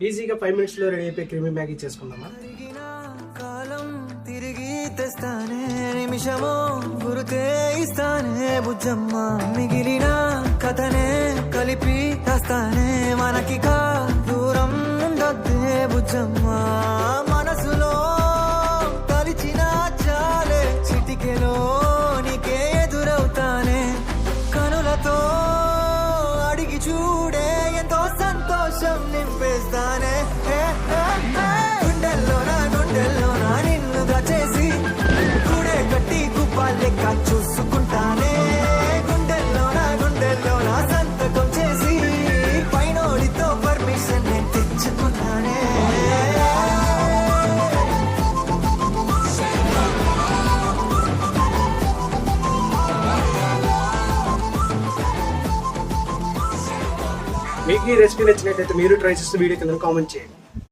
ఈజీగా 5 మినిట్స్ లో రెడీ అయిపోయి క్రీమీ మ్యాగీ చేసుకుందామా. కాలం తిరిగి తెస్తానే, నిమిషమో గురుతే ఇస్తానే బుజ్జమ్మ. మిగిలిన కథనే కలిపి తెస్తానే, మనకి దూరం ఉండొద్దే బుజ్జమ్మ. మనసులో తలిచిన చాలే, చిటికెలో నీకే ఎదురవుతానే. కనులతో అడిగి చూడే, ఎంతో సంతోషం నింపేస్తానే. గుండెల్లోనా నిన్ను దాచేసి, గుడే కట్టి గుప్పాలెక్క చూసుకుంటానే. గుండెల్లోనా సంతకం చేసి, పైనోడితో పర్మిషన్ నేను తెచ్చుకుంటానే. మీకు ఈ రెసిపీ నచ్చినట్లయితే మీరు ట్రై చేస్తే వీడియో కింద కామెంట్ చేయండి.